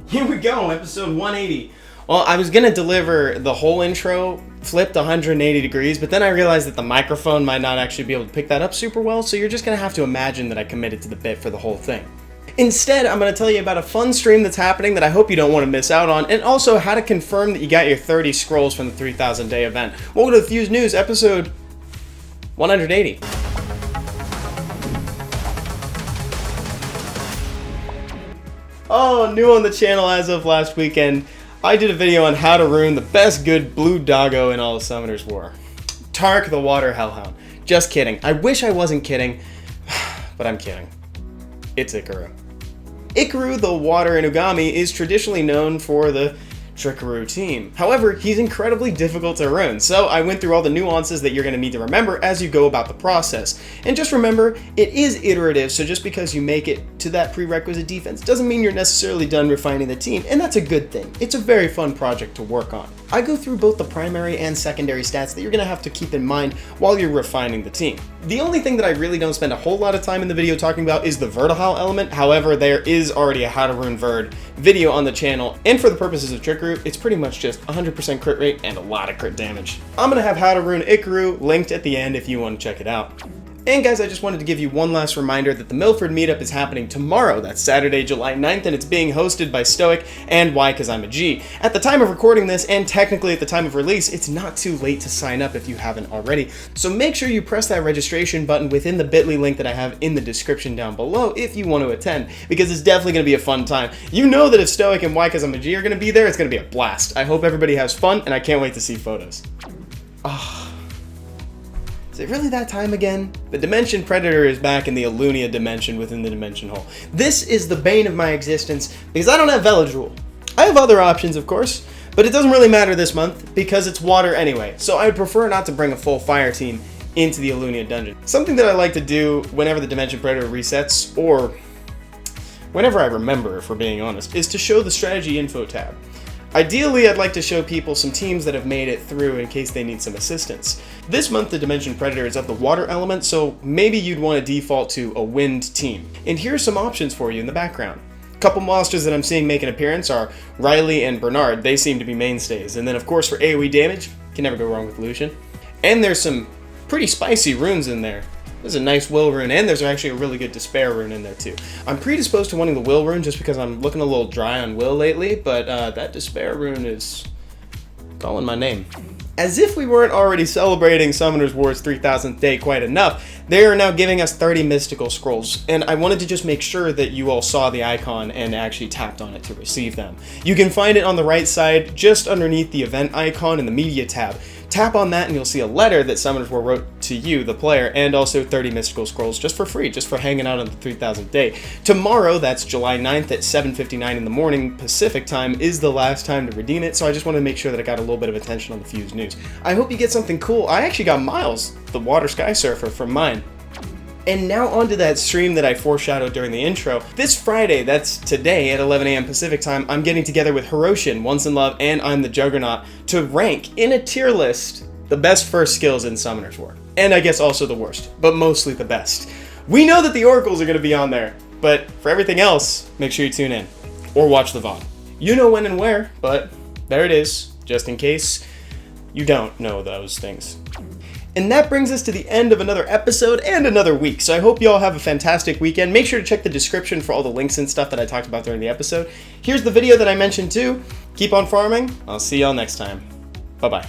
Here we go, episode 180. Well, I was gonna deliver the whole intro flipped 180 degrees, but then I realized that the microphone might not actually be able to pick that up super well, so you're just gonna have to imagine that I committed to the bit for the whole thing. Instead, I'm gonna tell you about a fun stream that's happening that I hope you don't want to miss out on, and also how to confirm that you got your 30 scrolls from the 3,000 day event. Welcome to the Fuse News, episode 180. Oh, new on the channel as of last weekend, I did a video on how to ruin the best good blue doggo in all of Summoner's War. Tark the Water Hellhound. Just kidding. I wish I wasn't kidding, but I'm kidding. It's Ikaru. Ikaru, the water Inugami, is traditionally known for the Trickaroo team. However, he's incredibly difficult to ruin, so I went through all the nuances that you're going to need to remember as you go about the process. And just remember, it is iterative, so just because you make it to that prerequisite defense doesn't mean you're necessarily done refining the team, and that's a good thing. It's a very fun project to work on. I go through both the primary and secondary stats that you're going to have to keep in mind while you're refining the team. The only thing that I really don't spend a whole lot of time in the video talking about is the Vertihal element. However, there is already a How to Rune Verd video on the channel, and for the purposes of Trickaroo, it's pretty much just 100% crit rate and a lot of crit damage. I'm going to have How to Rune Ikaru linked at the end if you want to check it out. And guys, I just wanted to give you one last reminder that the Milford Meetup is happening tomorrow. That's Saturday, July 9th, and it's being hosted by Stoic and Why Cause I'm a G. At the time of recording this, and technically at the time of release, it's not too late to sign up if you haven't already. So make sure you press that registration button within the bit.ly link that I have in the description down below if you want to attend, because it's definitely going to be a fun time. You know that if Stoic and Why Cause I'm a G are going to be there, it's going to be a blast. I hope everybody has fun, and I can't wait to see photos. Is it really that time again? The Dimension Predator is back in the Alunia dimension within the Dimension Hole. This is the bane of my existence because I don't have Village Rule. I have other options, of course, but it doesn't really matter this month because it's water anyway, so I would prefer not to bring a full fire team into the Alunia dungeon. Something that I like to do whenever the Dimension Predator resets, or whenever I remember, if we're being honest, is to show the strategy info tab. Ideally, I'd like to show people some teams that have made it through in case they need some assistance. This month, the Dimension Predator is of the water element, so maybe you'd want to default to a wind team. And here's some options for you in the background. A couple monsters that I'm seeing make an appearance are Riley and Bernard. They seem to be mainstays. And then, of course, for AoE damage, can never go wrong with Lucian. And there's some pretty spicy runes in there. There's a nice Will rune, and there's actually a really good Despair rune in there too. I'm predisposed to wanting the Will rune just because I'm looking a little dry on Will lately, but that Despair rune is calling my name. As if we weren't already celebrating Summoner's War's 3000th day quite enough, they are now giving us 30 mystical scrolls, and I wanted to just make sure that you all saw the icon and actually tapped on it to receive them. You can find it on the right side, just underneath the event icon in the media tab. Tap on that and you'll see a letter that Summoners War wrote to you, the player, and also 30 mystical scrolls just for free, just for hanging out on the 3000th day. Tomorrow, that's July 9th at 7:59 in the morning Pacific time, is the last time to redeem it, so I just wanted to make sure that I got a little bit of attention on the Fuse News. I hope you get something cool. I actually got Miles, the Water Sky Surfer, from mine. And now onto that stream that I foreshadowed during the intro. This Friday, that's today at 11 a.m. Pacific time, I'm getting together with Hiroshin, Once in Love, and I'm the Juggernaut to rank in a tier list the best first skills in Summoner's War. And I guess also the worst, but mostly the best. We know that the Oracles are going to be on there, but for everything else, make sure you tune in or watch the VOD. You know when and where, but there it is, just in case you don't know those things. And that brings us to the end of another episode and another week. So I hope you all have a fantastic weekend. Make sure to check the description for all the links and stuff that I talked about during the episode. Here's the video that I mentioned too. Keep on farming. I'll see y'all next time. Bye-bye.